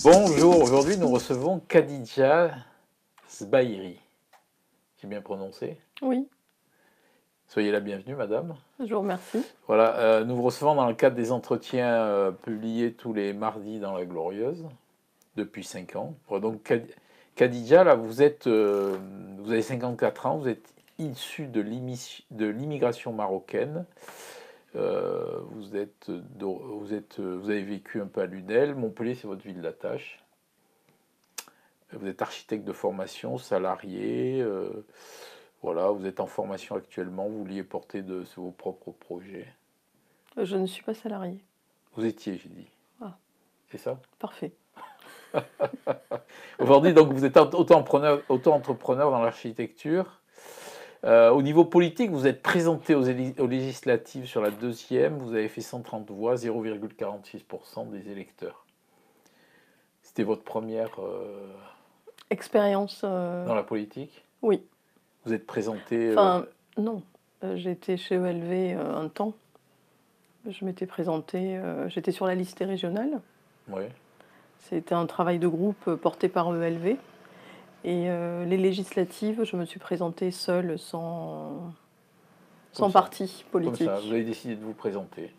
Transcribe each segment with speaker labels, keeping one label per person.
Speaker 1: Bonjour, aujourd'hui nous recevons Khadija Zbairi. J'ai bien prononcé?
Speaker 2: Oui,
Speaker 1: Soyez la bienvenue, madame.
Speaker 2: je vous remercie.
Speaker 1: Voilà, nous vous recevons dans le cadre des entretiens publiés tous les mardis dans La Glorieuse, depuis 5 ans. Voilà, donc Khadija, là, vous avez 54 ans, vous êtes issue de l'immigration marocaine. Vous avez vécu un peu à Lunel. Montpellier, c'est votre ville d'attache. Vous êtes architecte de formation, salarié. Voilà, vous êtes en formation actuellement. Vous vouliez porter vos propres projets.
Speaker 2: Je ne suis pas salariée.
Speaker 1: Vous étiez, j'ai dit.
Speaker 2: Ah,
Speaker 1: C'est ça?
Speaker 2: parfait.
Speaker 1: Aujourd'hui, donc, vous êtes auto-entrepreneur dans l'architecture. Au niveau politique, vous êtes présenté aux législatives sur la deuxième. Vous avez fait 130 voix, 0,46% des électeurs. C'était votre première
Speaker 2: Expérience,
Speaker 1: dans la politique?
Speaker 2: oui.
Speaker 1: Vous êtes présenté.
Speaker 2: Enfin, non. J'étais chez ELV un temps. Je m'étais présentée, j'étais sur la liste régionale.
Speaker 1: Ouais.
Speaker 2: C'était un travail de groupe porté par ELV. Et les législatives, je me suis présentée seule, sans
Speaker 1: Comme ça.
Speaker 2: parti
Speaker 1: Comme ça, vous
Speaker 2: politique.
Speaker 1: avez décidé de vous présenter.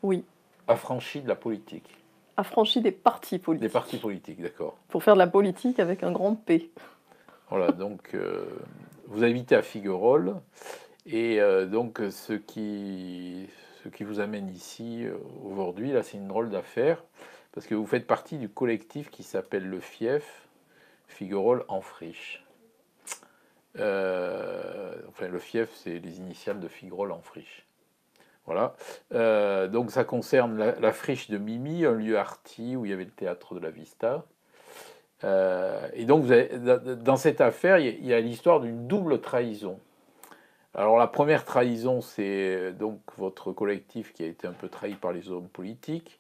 Speaker 2: Oui,
Speaker 1: Affranchi de la politique.
Speaker 2: affranchie des partis
Speaker 1: Des partis
Speaker 2: politiques.
Speaker 1: politiques, d'accord.
Speaker 2: Pour faire de la politique avec un grand P.
Speaker 1: Voilà, donc vous habitez à Figueroles. Et donc ce qui vous amène ici aujourd'hui, là, c'est une drôle d'affaire. Parce que vous faites partie du collectif qui s'appelle le FIEF, Figueroles en friche. Enfin, le FIEF, c'est les initiales de Figueroles en friche. Voilà. Donc ça concerne la friche de Mimi, un lieu arty où il y avait le théâtre de la Vista. Et donc dans cette affaire, il y a l'histoire d'une double trahison. Alors la première trahison, c'est donc votre collectif qui a été un peu trahi par les hommes politiques,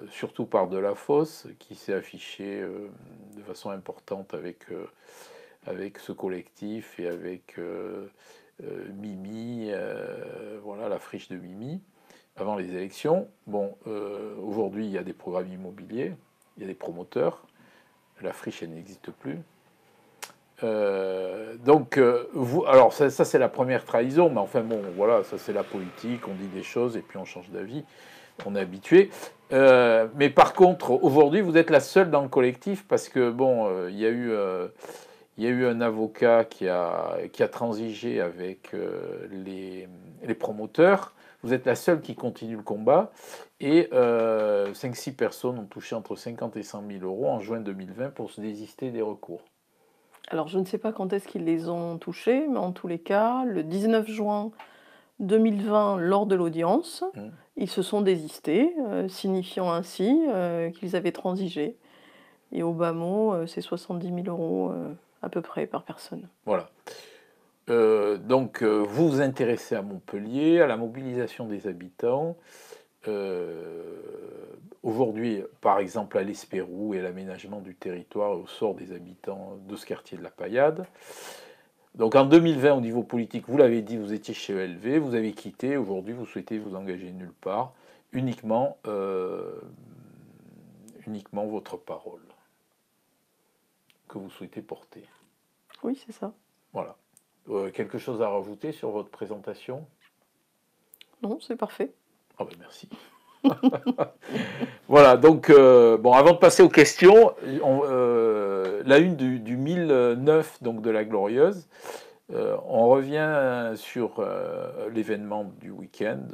Speaker 1: surtout par Delafosse, qui s'est affiché de façon importante avec ce collectif et avec Mimi, voilà, la friche de Mimi, avant les élections. Bon, aujourd'hui, il y a des programmes immobiliers, il y a des promoteurs, la friche, elle n'existe plus. Alors ça c'est la première trahison, mais enfin bon, voilà, ça c'est la politique, on dit des choses et puis on change d'avis, on est habitué. Mais par contre, aujourd'hui, vous êtes la seule dans le collectif parce que bon, il y a eu un avocat qui a transigé avec les promoteurs. Vous êtes la seule qui continue le combat. Et 5-6 personnes ont touché entre 50 et 100 000 euros en juin 2020 pour se désister des recours.
Speaker 2: Alors, je ne sais pas quand est-ce qu'ils les ont touchés, mais en tous les cas, le 19 juin 2020, lors de l'audience, ils se sont désistés, signifiant ainsi qu'ils avaient transigé. Et au bas mot, c'est 70 000 euros à peu près par personne.
Speaker 1: Voilà. Donc, vous vous intéressez à Montpellier, à la mobilisation des habitants. Aujourd'hui, par exemple, à l'Espérou et à l'aménagement du territoire et au sort des habitants de ce quartier de la Paillade. Donc en 2020, au niveau politique, vous l'avez dit, vous étiez chez ELV, vous avez quitté, aujourd'hui vous souhaitez vous engager nulle part, uniquement votre parole que vous souhaitez porter.
Speaker 2: Oui, c'est ça.
Speaker 1: Voilà. Quelque chose à rajouter sur votre présentation?
Speaker 2: Non, c'est parfait.
Speaker 1: Ah ben merci. Voilà, donc bon, avant de passer aux questions, la une du 1009 donc de la Glorieuse, on revient sur l'événement du week-end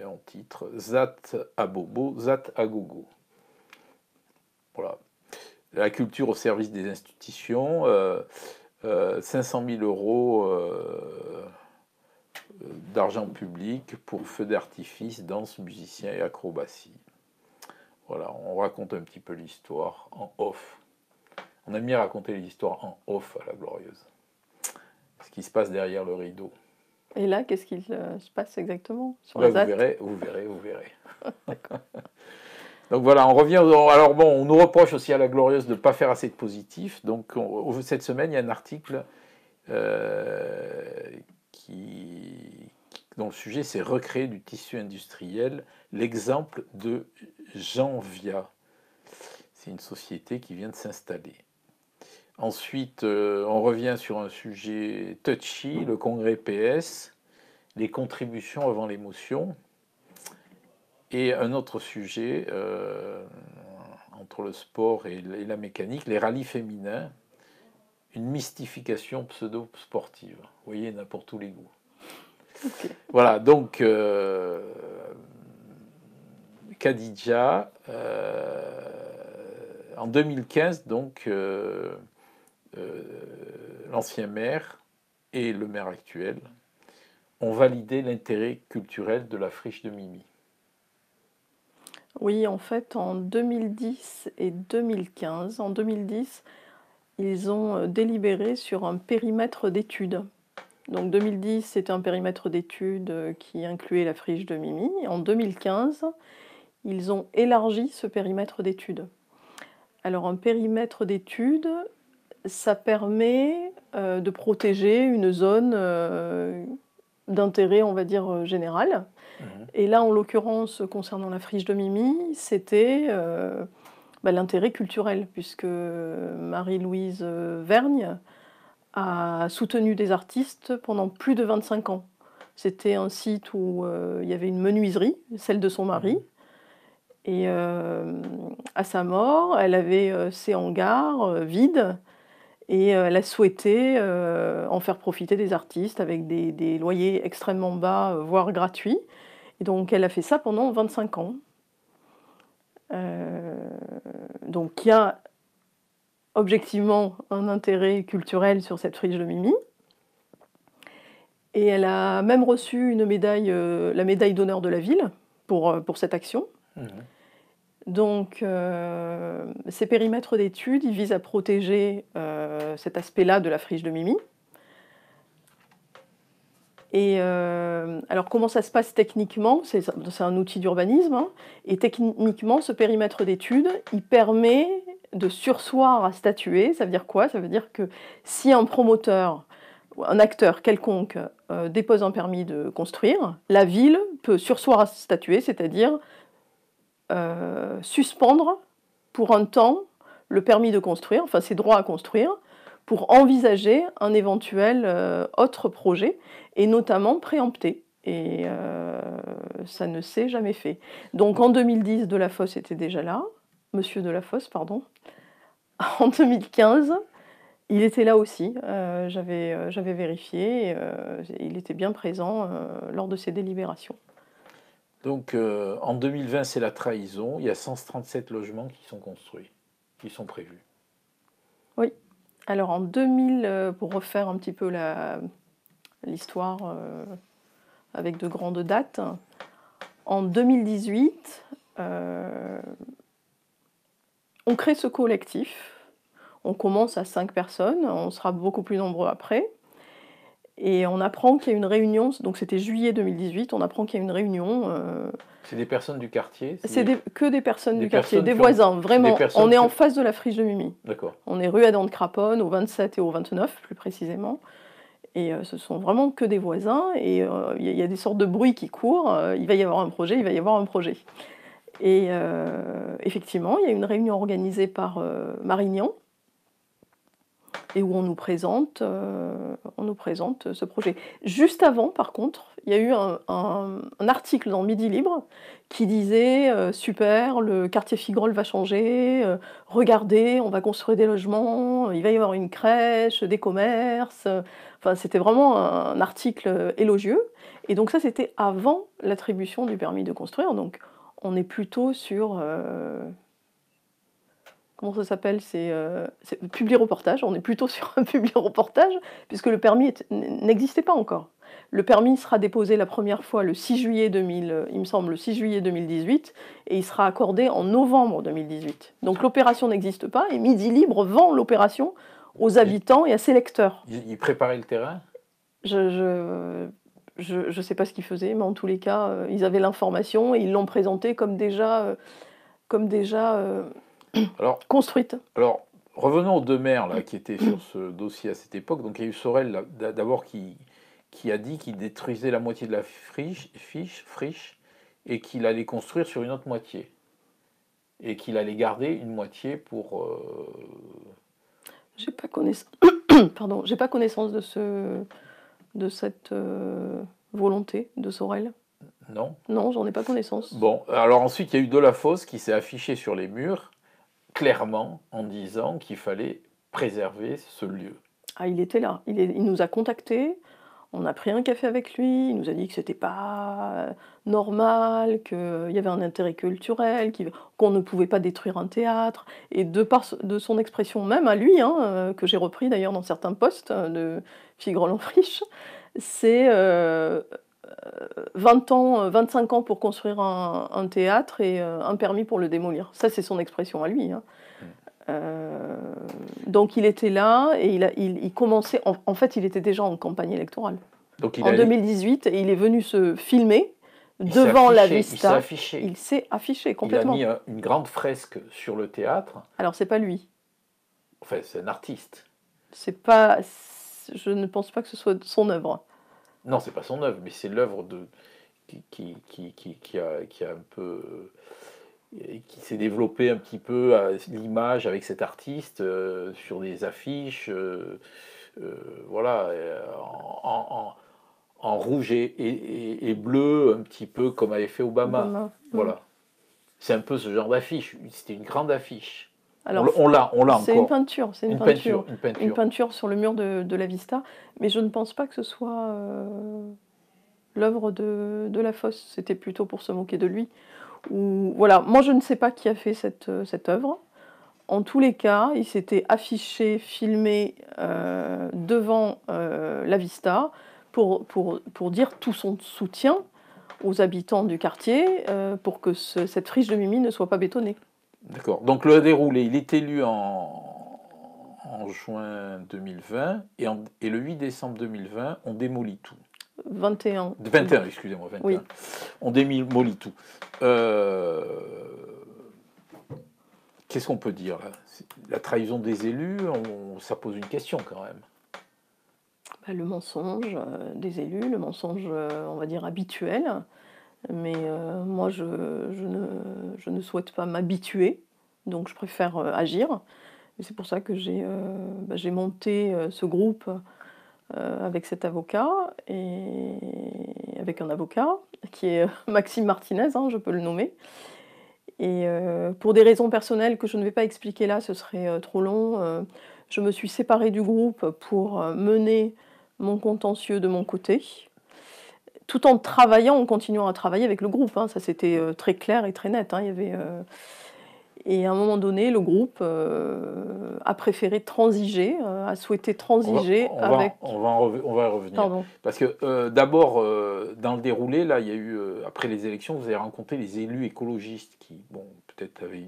Speaker 1: en titre Zat à Bobo, Zat à Gogo. Voilà. La culture au service des institutions, 500 000 euros d'argent public pour feux d'artifice, danse, musiciens et acrobatie. Voilà, on raconte un petit peu l'histoire en off. On aime bien raconter l'histoire en off à la Glorieuse. Ce qui se passe derrière le rideau.
Speaker 2: Et là, qu'est-ce qu'il se passe exactement sur
Speaker 1: Là,
Speaker 2: la ZAT?
Speaker 1: vous verrez. Donc voilà, on revient. Alors bon, on nous reproche aussi à la Glorieuse de ne pas faire assez de positif. Donc cette semaine, il y a un article dont le sujet c'est recréer du tissu industriel, l'exemple de Jean Via. C'est une société qui vient de s'installer. Ensuite, on revient sur un sujet touchy, le congrès PS, les contributions avant l'émotion. Et un autre sujet, entre le sport et la mécanique, les rallyes féminins, une mystification pseudo-sportive. Vous voyez, il y en a pour tous les goûts.
Speaker 2: Ok.
Speaker 1: Voilà, donc Khadija, en 2015, donc l'ancien maire et le maire actuel ont validé l'intérêt culturel de la friche de Mimi.
Speaker 2: Oui, en fait, en 2010 et 2015, en 2010, ils ont délibéré sur un périmètre d'études. Donc 2010, c'était un périmètre d'études qui incluait la friche de Mimi. En 2015, ils ont élargi ce périmètre d'études. Alors un périmètre d'études, ça permet de protéger une zone d'intérêt, on va dire, général. Et là, en l'occurrence, concernant la friche de Mimi, c'était l'intérêt culturel, puisque Marie-Louise Vergne a soutenu des artistes pendant plus de 25 ans. C'était un site où il y avait une menuiserie, celle de son mari. Et à sa mort, elle avait ses hangars vides et elle a souhaité en faire profiter des artistes avec des loyers extrêmement bas, voire gratuits. Et donc elle a fait ça pendant 25 ans. Donc il y a objectivement un intérêt culturel sur cette friche de Mimi. Et elle a même reçu une médaille, la médaille d'honneur de la ville pour cette action. Donc ces périmètres d'études, ils visent à protéger cet aspect-là de la friche de Mimi. Et alors comment ça se passe techniquement? C'est un outil d'urbanisme, hein, et techniquement, ce périmètre d'études, il permet de surseoir à statuer. Ça veut dire quoi? Ça veut dire que si un promoteur ou un acteur quelconque dépose un permis de construire, la ville peut surseoir à statuer, c'est-à-dire suspendre pour un temps le permis de construire, enfin ses droits à construire, pour envisager un éventuel autre projet, et notamment préempter. Et ça ne s'est jamais fait. Donc en 2010, Delafosse était déjà là, Monsieur Delafosse, pardon. En 2015, il était là aussi, j'avais vérifié, il était bien présent lors de ces délibérations.
Speaker 1: Donc en 2020, c'est la trahison, il y a 137 logements qui sont construits, qui sont prévus.
Speaker 2: Oui. Alors en 2000, pour refaire un petit peu l'histoire avec de grandes dates, en 2018, on crée ce collectif. On commence à 5 personnes, on sera beaucoup plus nombreux après. Et on apprend qu'il y a une réunion, donc c'était juillet 2018, on apprend qu'il y a une réunion.
Speaker 1: C'est des personnes du quartier?
Speaker 2: C'est que des personnes du quartier, des voisins, vraiment. On est en face de la friche de Mimi.
Speaker 1: D'accord.
Speaker 2: On est rue Adam de Craponne, au 27 et au 29, plus précisément. Et ce sont vraiment que des voisins, et il y a des sortes de bruits qui courent, il va y avoir un projet, il va y avoir un projet. Et effectivement, il y a une réunion organisée par Marignan, et où on nous présente ce projet. Juste avant, par contre, il y a eu un article dans Midi Libre qui disait super, le quartier Figrol va changer, regardez, on va construire des logements, il va y avoir une crèche, des commerces. Enfin, c'était vraiment un article élogieux. Et donc ça, c'était avant l'attribution du permis de construire. Donc on est plutôt sur... comment ça s'appelle? C'est publi-reportage. On est plutôt sur un publi-reportage, puisque le permis n'existait pas encore. Le permis sera déposé la première fois le 6 juillet 2000, il me semble, le 6 juillet 2018, et il sera accordé en novembre 2018. Donc l'opération n'existe pas, et Midi Libre vend l'opération aux habitants et à ses lecteurs.
Speaker 1: Ils préparaient le terrain?
Speaker 2: Je sais pas ce qu'ils faisaient, mais en tous les cas, ils avaient l'information et ils l'ont présentée comme déjà construite.
Speaker 1: Alors, revenons aux deux maires là, qui étaient sur ce dossier à cette époque. Donc il y a eu Sorel d'abord qui a dit qu'il détruisait la moitié de la friche et qu'il allait construire sur une autre moitié. et qu'il allait garder une moitié pour...
Speaker 2: J'ai pas connaissance. Pardon, j'ai pas connaissance de cette volonté de Sorel.
Speaker 1: Non?
Speaker 2: Non, j'en ai pas connaissance.
Speaker 1: Bon, alors ensuite, il y a eu Delafosse qui s'est affiché sur les murs, clairement, en disant qu'il fallait préserver ce lieu.
Speaker 2: Ah, il était là. Il nous a contactés. On a pris un café avec lui. Il nous a dit que c'était pas normal, qu'il y avait un intérêt culturel, qu'on ne pouvait pas détruire un théâtre. Et de son expression même à lui, hein, que j'ai repris d'ailleurs dans certains posts de Figaro-Lanfriche, c'est 20 ans, 25 ans pour construire un théâtre et un permis pour le démolir. Ça, c'est son expression à lui, hein. Donc il était là et il commençait, en fait il était déjà en campagne électorale.
Speaker 1: Donc
Speaker 2: En 2018, et il est venu se filmer devant la Vista. Il s'est affiché complètement.
Speaker 1: Il a mis une grande fresque sur le théâtre.
Speaker 2: Alors c'est pas lui.
Speaker 1: Enfin, c'est un artiste.
Speaker 2: C'est pas, je ne pense pas que ce soit son œuvre.
Speaker 1: Non, c'est pas son œuvre, mais c'est l'œuvre qui a un peu... qui s'est développé un petit peu à l'image avec cet artiste sur des affiches, voilà, en rouge et bleu, un petit peu comme avait fait Obama. Voilà. C'est un peu ce genre d'affiche. C'était une grande affiche. Alors, on l'a encore.
Speaker 2: C'est une peinture, une peinture sur le mur de la Vista, mais je ne pense pas que ce soit l'œuvre de Delafosse. C'était plutôt pour se moquer de lui. Voilà, moi je ne sais pas qui a fait cette œuvre. En tous les cas, il s'était affiché, filmé devant la Vista pour dire tout son soutien aux habitants du quartier pour que cette friche de Mimi ne soit pas bétonnée.
Speaker 1: D'accord. Donc le déroulé, il est élu en juin 2020 et le 8 décembre 2020, on démolit tout.
Speaker 2: 21,
Speaker 1: excusez-moi, 21.
Speaker 2: Oui.
Speaker 1: On démolit tout. Qu'est-ce qu'on peut dire là? La trahison des élus, ça pose une question quand même.
Speaker 2: Le mensonge des élus, le mensonge, on va dire, habituel. Mais moi, je ne souhaite pas m'habituer, donc je préfère agir. Et c'est pour ça que j'ai monté ce groupe avec cet avocat, et avec un avocat qui est Maxime Martinez, hein, je peux le nommer. Et pour des raisons personnelles que je ne vais pas expliquer là, ce serait trop long, je me suis séparée du groupe pour mener mon contentieux de mon côté, tout en travaillant, en continuant à travailler avec le groupe, hein, ça c'était très clair et très net, hein, il y avait, et à un moment donné, le groupe a préféré transiger, a souhaité transiger avec...
Speaker 1: On va y revenir.
Speaker 2: Pardon.
Speaker 1: Parce que d'abord, dans le déroulé, là, il y a eu, après les élections, vous avez rencontré les élus écologistes qui, bon, peut-être avaient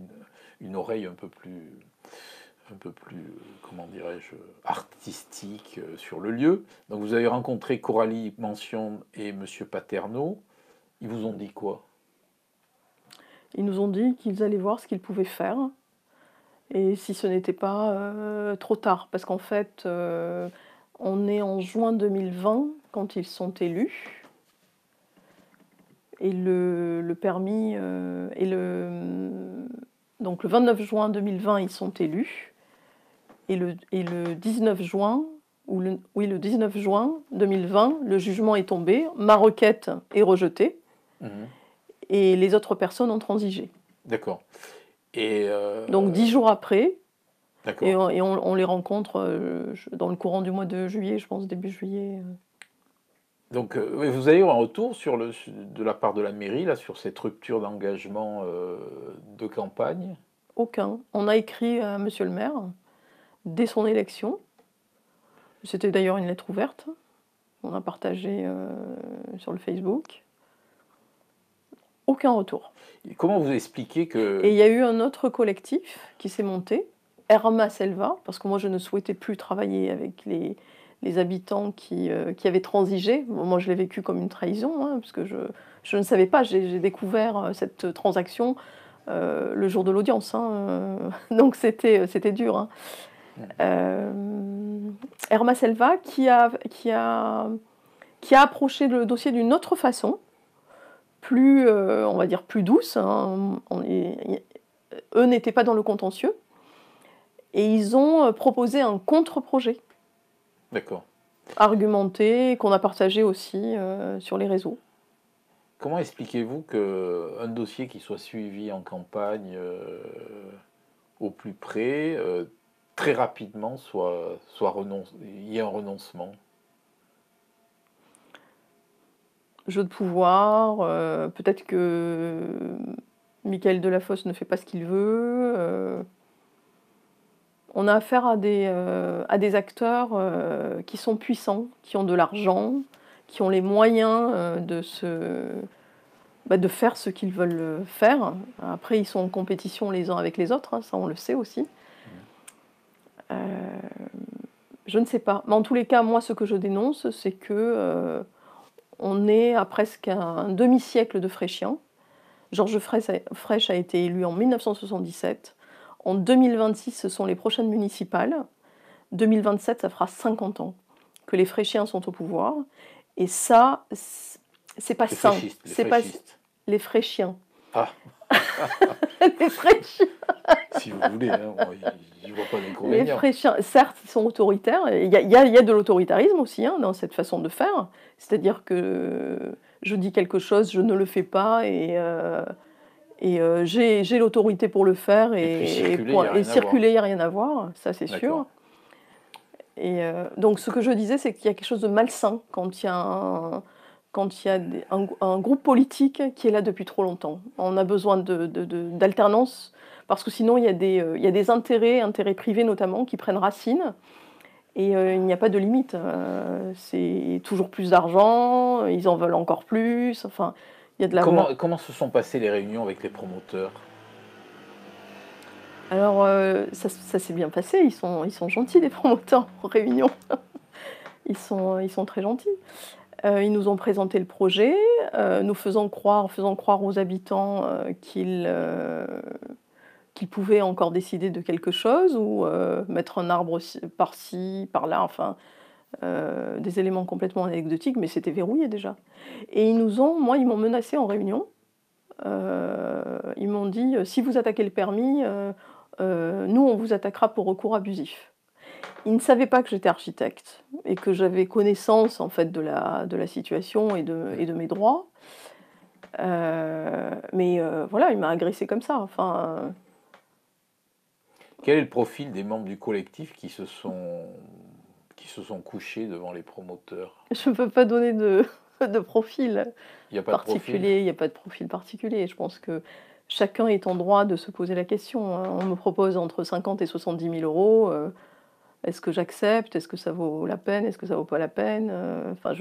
Speaker 1: une oreille un peu plus comment dirais-je, artistique sur le lieu. Donc vous avez rencontré Coralie Mention et M. Paterno. Ils vous ont dit quoi?
Speaker 2: Ils nous ont dit qu'ils allaient voir ce qu'ils pouvaient faire, et si ce n'était pas trop tard, parce qu'en fait, on est en juin 2020 quand ils sont élus, et le permis, donc le 29 juin 2020, ils sont élus, et le 19 juin, le 19 juin 2020, le jugement est tombé, ma requête est rejetée, et les autres personnes ont transigé.
Speaker 1: D'accord.
Speaker 2: Donc 10 jours après, et on les rencontre dans le courant du mois de juillet, je pense début juillet.
Speaker 1: Donc vous avez eu un retour de la part de la mairie là, sur cette rupture d'engagement de campagne?
Speaker 2: Aucun. On a écrit à monsieur le maire dès son élection. C'était d'ailleurs une lettre ouverte. On a partagé sur le Facebook. Aucun retour.
Speaker 1: Et comment vous expliquez que...
Speaker 2: Et il y a eu un autre collectif qui s'est monté, Erma Selva, parce que moi je ne souhaitais plus travailler avec les habitants qui avaient transigé. Moi je l'ai vécu comme une trahison, hein, parce que je ne savais pas, j'ai découvert cette transaction le jour de l'audience, hein, donc c'était dur, hein. Erma Selva qui a approché le dossier d'une autre façon, plus, on va dire plus douce, hein. eux n'étaient pas dans le contentieux. Et ils ont proposé un contre-projet.
Speaker 1: D'accord.
Speaker 2: Argumenté, qu'on a partagé aussi sur les réseaux.
Speaker 1: Comment expliquez-vous qu'un dossier qui soit suivi en campagne au plus près, très rapidement, il y ait un renoncement?
Speaker 2: Jeu de pouvoir, peut-être que Michael Delafosse ne fait pas ce qu'il veut. On a affaire à des acteurs qui sont puissants, qui ont de l'argent, qui ont les moyens de faire ce qu'ils veulent faire. Après, ils sont en compétition les uns avec les autres, hein, ça on le sait aussi. Je ne sais pas. Mais en tous les cas, moi, ce que je dénonce, c'est que on est à presque un demi-siècle de Fréchien. Georges Frêche a été élu en 1977. En 2026, ce sont les prochaines municipales. 2027, ça fera 50 ans que les Fréchiens sont au pouvoir. Et ça, c'est pas sain. C'est pas les Fréchiens.
Speaker 1: Ah.
Speaker 2: Les Fréchiens.
Speaker 1: Si vous voulez, hein, je ne vois pas d'inconvénient.
Speaker 2: Les Fréchiens, certes, ils sont autoritaires. Il y a de l'autoritarisme aussi hein, dans cette façon de faire. C'est-à-dire que je dis quelque chose, je ne le fais pas et j'ai l'autorité pour le faire et circuler, il n'y a rien à voir, ça c'est sûr. Et donc ce que je disais, c'est qu'il y a quelque chose de malsain quand il y a un groupe politique qui est là depuis trop longtemps. On a besoin d'alternance parce que sinon il y a des intérêts privés notamment, qui prennent racine. Et il n'y a pas de limite. C'est toujours plus d'argent, ils en veulent encore plus. Enfin, il y a de la
Speaker 1: Comment se sont passées les réunions avec les promoteurs?
Speaker 2: Alors, ça s'est bien passé. Ils sont gentils, les promoteurs, en réunion. Ils sont très gentils. Ils nous ont présenté le projet, nous faisant croire aux habitants qu'ils pouvaient encore décider de quelque chose ou mettre un arbre par-ci, par-là, enfin, des éléments complètement anecdotiques, mais c'était verrouillé déjà. Et ils m'ont menacé en réunion. Ils m'ont dit, si vous attaquez le permis, nous, on vous attaquera pour recours abusif. Ils ne savaient pas que j'étais architecte et que j'avais connaissance en fait de la situation et de mes droits. Mais voilà, il m'a agressé comme ça. Enfin.
Speaker 1: Quel est le profil des membres du collectif qui se sont couchés devant les promoteurs?
Speaker 2: Je ne peux pas donner de profil
Speaker 1: particulier.
Speaker 2: Il n'y a pas de profil particulier. Je pense que chacun est en droit de se poser la question. Hein. On me propose entre 50 et 70 000 euros. Est-ce que j'accepte? Est-ce que ça vaut la peine? Est-ce que ça vaut pas la peine? Enfin,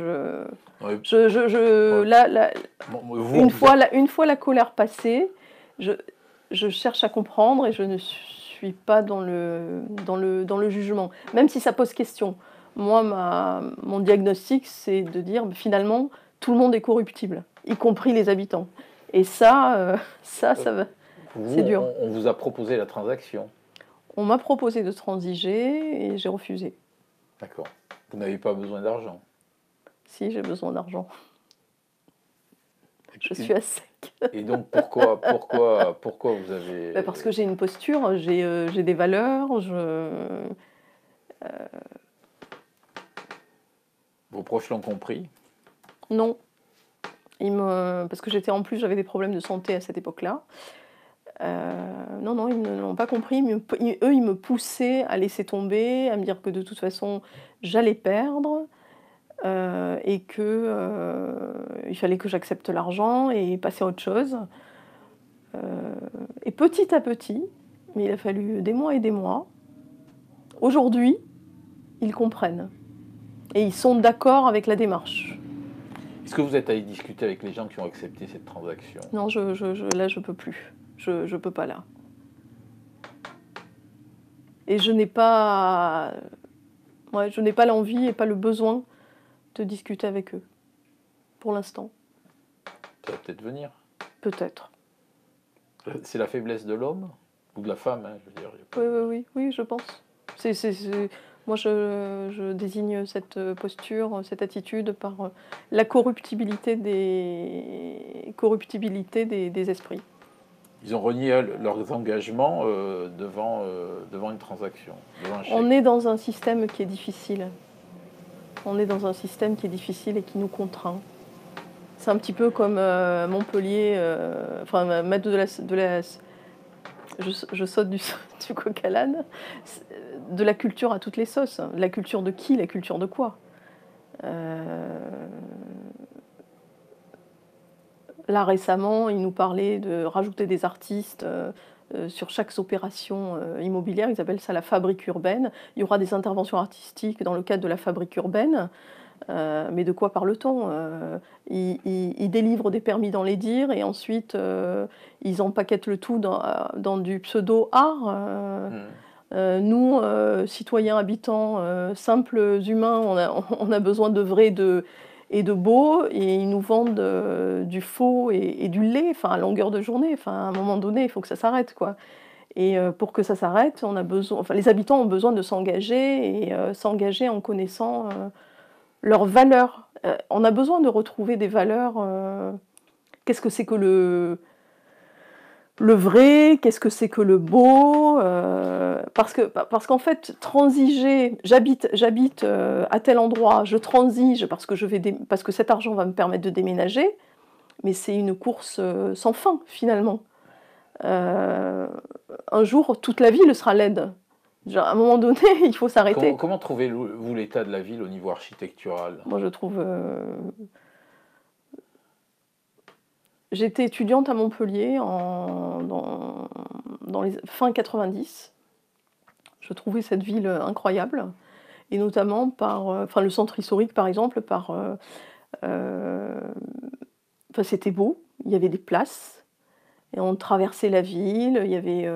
Speaker 2: une fois la colère passée, je cherche à comprendre et je ne suis pas dans le jugement, même si ça pose question. Moi, mon diagnostic, c'est de dire finalement, tout le monde est corruptible, y compris les habitants. Et ça va. C'est dur.
Speaker 1: On vous a proposé la transaction?
Speaker 2: On m'a proposé de transiger et j'ai refusé.
Speaker 1: D'accord. Vous n'avez pas besoin d'argent?
Speaker 2: Si, j'ai besoin d'argent. Je suis à sec.
Speaker 1: Et donc pourquoi vous avez...
Speaker 2: Parce que j'ai une posture, j'ai des valeurs,
Speaker 1: Vos proches l'ont compris?
Speaker 2: Non. Parce que j'avais des problèmes de santé à cette époque-là. Non, ils ne l'ont pas compris. Eux, ils me poussaient à laisser tomber, à me dire que de toute façon, j'allais perdre et qu'il fallait que j'accepte l'argent et passer à autre chose. Et petit à petit, mais il a fallu des mois et des mois, aujourd'hui, ils comprennent. Et ils sont d'accord avec la démarche.
Speaker 1: Est-ce que vous êtes allé discuter avec les gens qui ont accepté cette transaction?
Speaker 2: Non, là, je peux plus. Je peux pas là. Et je n'ai pas l'envie et pas le besoin de discuter avec eux, pour l'instant.
Speaker 1: Ça va peut-être venir.
Speaker 2: Peut-être.
Speaker 1: C'est la faiblesse de l'homme ou de la femme, hein, je veux dire.
Speaker 2: Oui, je pense. Moi, je désigne cette posture, cette attitude par la corruptibilité des esprits.
Speaker 1: Ils ont renié leurs engagements devant une transaction, devant un chèque.
Speaker 2: On est dans un système qui est difficile. On est dans un système qui est difficile et qui nous contraint. C'est un petit peu comme Montpellier, enfin, maître je saute du coq à l'âne, de la culture à toutes les sauces. La culture de qui? La culture de quoi? Là, récemment, il nous parlait de rajouter des artistes sur chaque opération immobilière. Ils appellent ça la fabrique urbaine. Il y aura des interventions artistiques dans le cadre de la fabrique urbaine. Mais de quoi parle-t-on? Ils délivrent des permis dans les dires et ensuite ils empaquettent le tout dans du pseudo-art. Nous, citoyens, habitants, simples humains, on a besoin de vrai et de beau, et ils nous vendent du faux et du laid, enfin, à longueur de journée. Enfin, à un moment donné, il faut que ça s'arrête, quoi. Et pour que ça s'arrête, les habitants ont besoin de s'engager, et s'engager en connaissant leurs valeurs. On a besoin de retrouver des valeurs. Qu'est-ce que c'est que le vrai? Qu'est-ce que c'est que le beau? Parce qu'en fait, transiger, j'habite à tel endroit, je transige parce que cet argent va me permettre de déménager, mais c'est une course sans fin, finalement. Un jour, toute la ville sera laide. Genre, à un moment donné, il faut s'arrêter.
Speaker 1: Comment trouvez-vous l'état de la ville au niveau architectural?
Speaker 2: Moi, je trouve... J'étais étudiante à Montpellier dans les fin 90. Je trouvais cette ville incroyable, et notamment par... le centre historique, par exemple, c'était beau, il y avait des places, et on traversait la ville, il y avait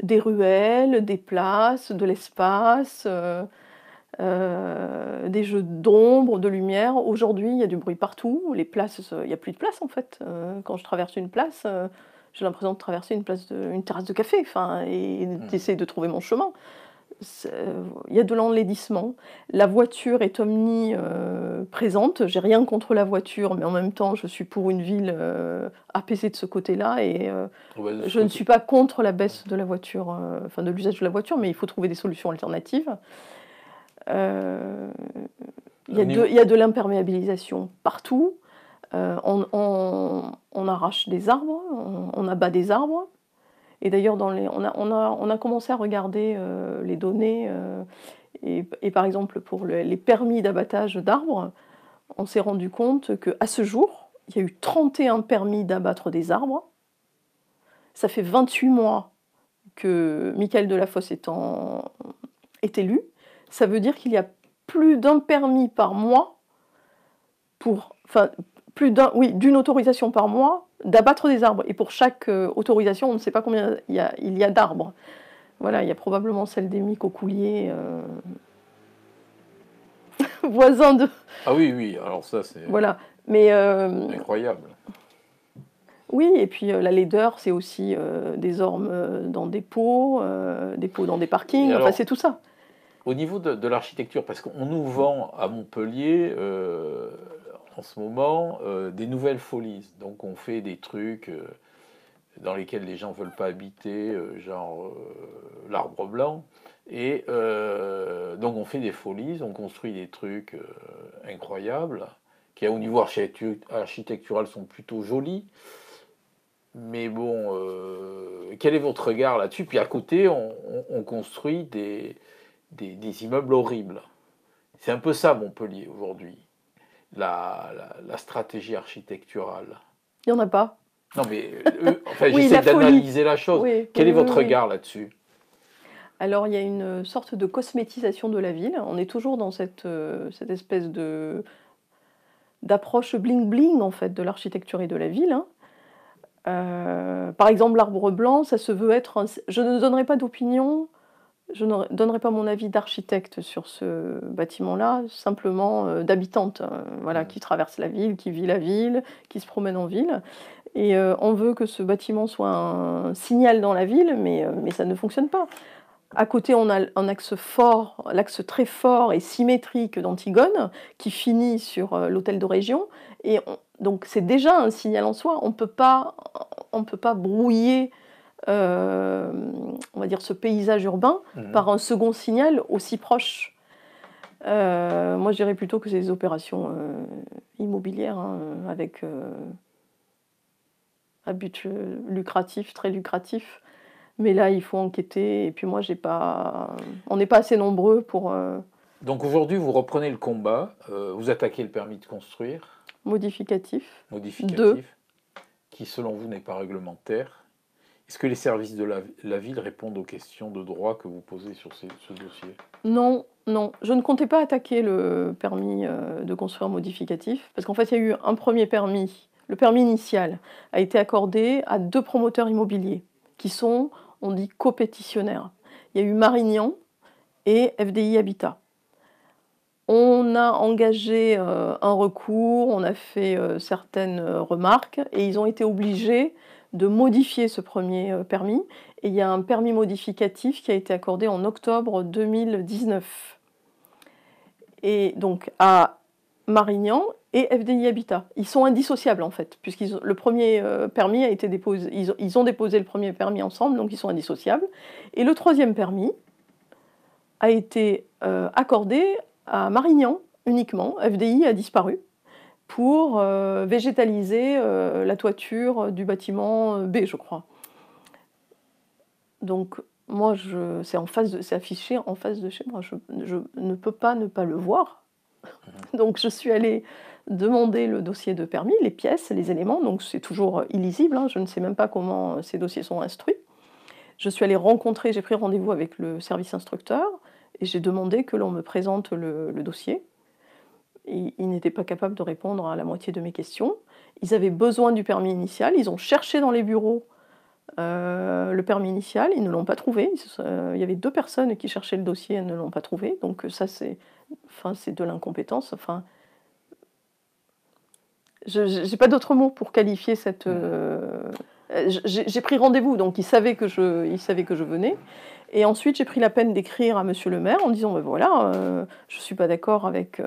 Speaker 2: des ruelles, des places, de l'espace, des jeux d'ombre, de lumière. Aujourd'hui, il y a du bruit partout, les places, il n'y a plus de place en fait. Quand je traverse une place, j'ai l'impression de traverser une terrasse de café, et d'essayer de trouver mon chemin. Il y a de l'enlaidissement. La voiture est omniprésente. J'ai rien contre la voiture, mais en même temps, je suis pour une ville apaisée de ce côté-là, et je ne suis pas contre la baisse de la voiture, de l'usage de la voiture, mais il faut trouver des solutions alternatives. Il y a de l'imperméabilisation partout. On arrache des arbres, on abat des arbres. Et d'ailleurs, on a commencé à regarder les données. Et par exemple, pour les permis d'abattage d'arbres, on s'est rendu compte qu'à ce jour, il y a eu 31 permis d'abattre des arbres. Ça fait 28 mois que Michael Delafosse est élu. Ça veut dire qu'il y a plus d'un permis par mois d'une autorisation par mois d'abattre des arbres. Et pour chaque autorisation, on ne sait pas combien il y a d'arbres. Voilà, il y a probablement celle d'Émy Coccoulier, voisin de...
Speaker 1: Ah oui, alors ça c'est
Speaker 2: incroyable. Oui, et puis la laideur, c'est aussi des ormes dans des pots dans des parkings, c'est tout ça.
Speaker 1: Au niveau de l'architecture, parce qu'on nous vend à Montpellier en ce moment des nouvelles folies. Donc on fait des trucs dans lesquels les gens ne veulent pas habiter, genre l'arbre blanc. Et donc on fait des folies, on construit des trucs incroyables, qui au niveau architectural sont plutôt jolis. Mais bon, quel est votre regard là-dessus? Puis à côté, on construit des immeubles horribles. C'est un peu ça Montpellier aujourd'hui, la stratégie architecturale.
Speaker 2: Il n'y en a pas.
Speaker 1: Non mais j'essaie d'analyser la chose. Oui, quel est votre regard là-dessus?
Speaker 2: Alors il y a une sorte de cosmétisation de la ville. On est toujours dans cette espèce d'approche bling-bling en fait de l'architecture et de la ville. Par exemple, l'arbre blanc, ça se veut être... Je ne donnerai pas d'opinion. Je ne donnerai pas mon avis d'architecte sur ce bâtiment-là, simplement d'habitante, qui traverse la ville, qui vit la ville, qui se promène en ville. Et on veut que ce bâtiment soit un signal dans la ville, mais ça ne fonctionne pas. À côté, on a un axe fort, l'axe très fort et symétrique d'Antigone, qui finit sur l'hôtel de région. Et donc c'est déjà un signal en soi. On on peut pas brouiller, on va dire, ce paysage urbain par un second signal aussi proche. Moi, je dirais plutôt que c'est des opérations immobilières, hein, avec à but lucratif, très lucratif. Mais là, il faut enquêter. Et puis moi, on n'est pas assez nombreux pour
Speaker 1: Donc aujourd'hui, vous reprenez le combat, vous attaquez le permis de construire,
Speaker 2: modificatif.
Speaker 1: modificatif, qui selon vous n'est pas réglementaire. Est-ce que les services de la ville répondent aux questions de droit que vous posez sur ce dossier?
Speaker 2: Non, non, je ne comptais pas attaquer le permis de construire modificatif, parce qu'en fait, il y a eu un premier permis. Le permis initial a été accordé à 2 promoteurs immobiliers, qui sont, on dit, copétitionnaires. Il y a eu Marignan et FDI Habitat. On a engagé un recours, on a fait certaines remarques, et ils ont été obligés de modifier ce premier permis. Et il y a un permis modificatif qui a été accordé en octobre 2019. Et donc à Marignan et FDI Habitat. Ils sont indissociables en fait, puisque le premier permis a été déposé, ils ont déposé le premier permis ensemble, donc ils sont indissociables. Et le troisième permis a été accordé à Marignan uniquement. FDI a disparu pour végétaliser la toiture du bâtiment B, je crois. Donc moi, c'est affiché en face de chez moi. Je ne peux pas ne pas le voir. Donc je suis allée demander le dossier de permis, les pièces, les éléments. Donc c'est toujours illisible, hein. Je ne sais même pas comment ces dossiers sont instruits. Je suis allée rencontrer, j'ai pris rendez-vous avec le service instructeur et j'ai demandé que l'on me présente le dossier. Et ils n'étaient pas capables de répondre à la moitié de mes questions. Ils avaient besoin du permis initial. Ils ont cherché dans les bureaux le permis initial. Ils ne l'ont pas trouvé. Il y avait 2 personnes qui cherchaient le dossier et ne l'ont pas trouvé. Donc ça, c'est de l'incompétence. Enfin, je n'ai pas d'autre mot pour qualifier cette... j'ai pris rendez-vous, donc ils savaient que je venais. Et ensuite, j'ai pris la peine d'écrire à monsieur le maire en disant, ben voilà, je ne suis pas d'accord avec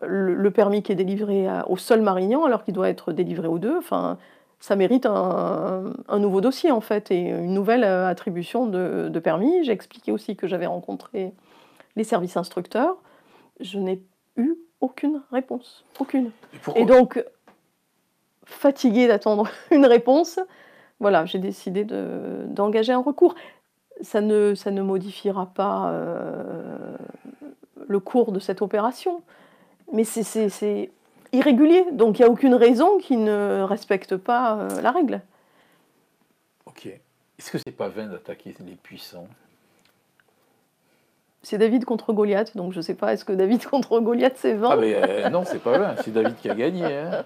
Speaker 2: le permis qui est délivré au seul Marignan, alors qu'il doit être délivré aux 2. Enfin, ça mérite un nouveau dossier, en fait, et une nouvelle attribution de permis. J'ai expliqué aussi que j'avais rencontré les services instructeurs. Je n'ai eu aucune réponse. Aucune. Et donc, fatiguée d'attendre une réponse, voilà, j'ai décidé d'engager un recours. Ça ne modifiera pas le cours de cette opération, mais c'est irrégulier, donc il n'y a aucune raison qu'ils ne respectent pas la règle.
Speaker 1: Ok. Est-ce que c'est pas vain d'attaquer les puissants?
Speaker 2: C'est David contre Goliath, donc je ne sais pas, est-ce que David contre Goliath c'est vain?
Speaker 1: Ah mais non, c'est pas vain, c'est David qui a gagné. Hein.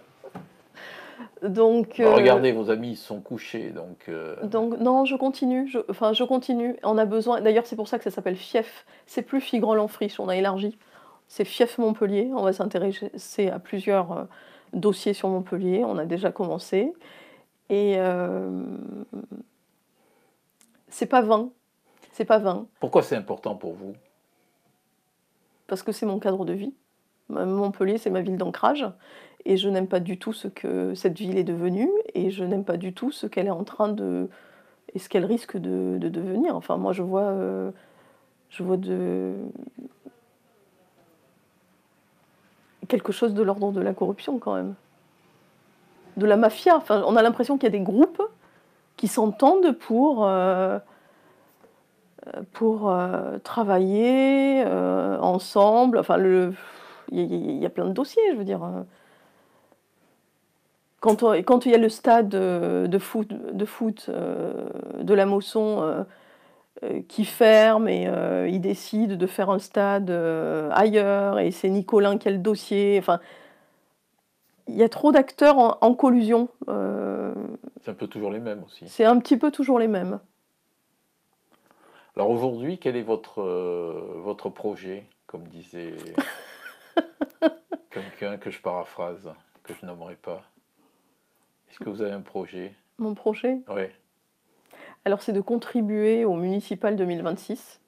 Speaker 2: Donc,
Speaker 1: regardez, vos amis sont couchés, donc...
Speaker 2: non, je continue, je continue. On a besoin, d'ailleurs c'est pour ça que ça s'appelle Fief, c'est plus Figron-Lanfriche, on a élargi. C'est Fief Montpellier, on va s'intéresser à plusieurs dossiers sur Montpellier, on a déjà commencé. Et c'est pas vain, c'est pas vain.
Speaker 1: Pourquoi c'est important pour vous?
Speaker 2: Parce que c'est mon cadre de vie. Montpellier, c'est ma ville d'ancrage. Et je n'aime pas du tout ce que cette ville est devenue. Et je n'aime pas du tout ce qu'elle est en train de... et ce qu'elle risque de devenir. Enfin, moi, je vois quelque chose de l'ordre de la corruption, quand même. De la mafia. Enfin, on a l'impression qu'il y a des groupes qui s'entendent pour travailler ensemble. Enfin, il y a plein de dossiers, je veux dire. Quand il y a le stade de foot de la Mosson qui ferme et il décide de faire un stade ailleurs et c'est Nicolin qui a le dossier. Enfin, il y a trop d'acteurs en collusion.
Speaker 1: C'est un peu toujours les mêmes aussi.
Speaker 2: C'est un petit peu toujours les mêmes.
Speaker 1: Alors aujourd'hui, quel est votre projet, comme disait quelqu'un que je paraphrase, que je nommerai pas? Est-ce que vous avez un projet?
Speaker 2: Mon projet?
Speaker 1: Oui.
Speaker 2: Alors c'est de contribuer au municipal 2026.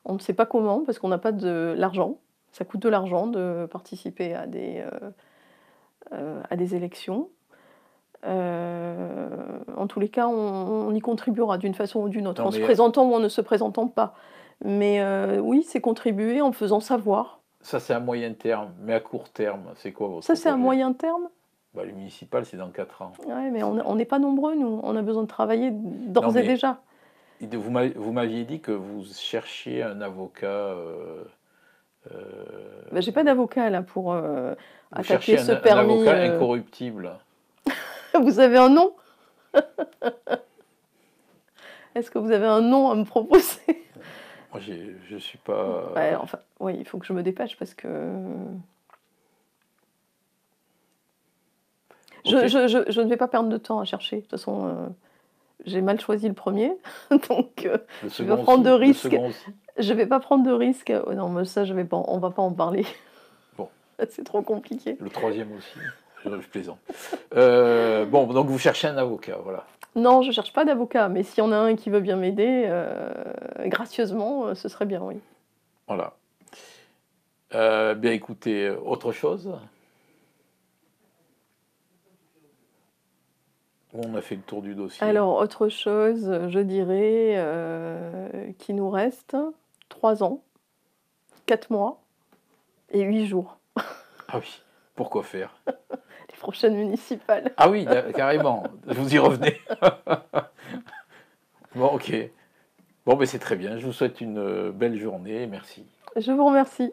Speaker 2: On ne sait pas comment, parce qu'on n'a pas de l'argent. Ça coûte de l'argent de participer à des élections. On En tous les cas, on y contribuera d'une façon ou d'une autre,
Speaker 1: Non,
Speaker 2: en se
Speaker 1: mais
Speaker 2: présentant ou en ne se présentant pas. Mais oui, c'est contribuer en faisant savoir.
Speaker 1: ça, c'est à moyen terme. Mais à court terme, c'est quoi votre
Speaker 2: Ça, c'est à
Speaker 1: projet?
Speaker 2: moyen terme.
Speaker 1: Bah, les municipales, c'est dans 4 ans.
Speaker 2: Ouais, mais on n'est pas nombreux, nous. On a besoin de travailler
Speaker 1: Non,
Speaker 2: d'ores et
Speaker 1: mais
Speaker 2: déjà.
Speaker 1: vous m'aviez dit que vous cherchiez un avocat.
Speaker 2: Ben, j'ai pas d'avocat là pour
Speaker 1: Vous
Speaker 2: attaquer
Speaker 1: cherchiez
Speaker 2: ce
Speaker 1: un
Speaker 2: permis.
Speaker 1: avocat incorruptible.
Speaker 2: Vous avez un nom? Est-ce que vous avez un nom à me proposer?
Speaker 1: Moi, je suis pas.
Speaker 2: Ouais, enfin, oui, il faut que je me dépêche parce que
Speaker 1: Ok.
Speaker 2: je ne vais pas perdre de temps à chercher. De toute façon, j'ai mal choisi le premier, donc
Speaker 1: Le
Speaker 2: je vais pas
Speaker 1: second
Speaker 2: prendre
Speaker 1: aussi.
Speaker 2: de
Speaker 1: Le
Speaker 2: risques.
Speaker 1: second aussi.
Speaker 2: Je vais pas prendre de risques. Oh non, mais ça, je vais pas, on va pas en parler.
Speaker 1: Bon.
Speaker 2: C'est trop compliqué.
Speaker 1: Le troisième aussi. Je plaisante. Bon, donc vous cherchez un avocat, voilà.
Speaker 2: Non, je cherche pas d'avocat, mais s'il y en a un qui veut bien m'aider, gracieusement, ce serait bien, oui.
Speaker 1: Voilà. Bien écoutez, autre chose? On a fait le tour du dossier.
Speaker 2: Alors, autre chose, je dirais, qu'il nous reste 3 ans, 4 mois et 8 jours.
Speaker 1: Ah oui, pourquoi faire?
Speaker 2: Les prochaines municipales.
Speaker 1: Ah oui, carrément, vous y revenez. Bon, ok. Bon, ben c'est très bien. Je vous souhaite une belle journée. Merci.
Speaker 2: Je vous remercie.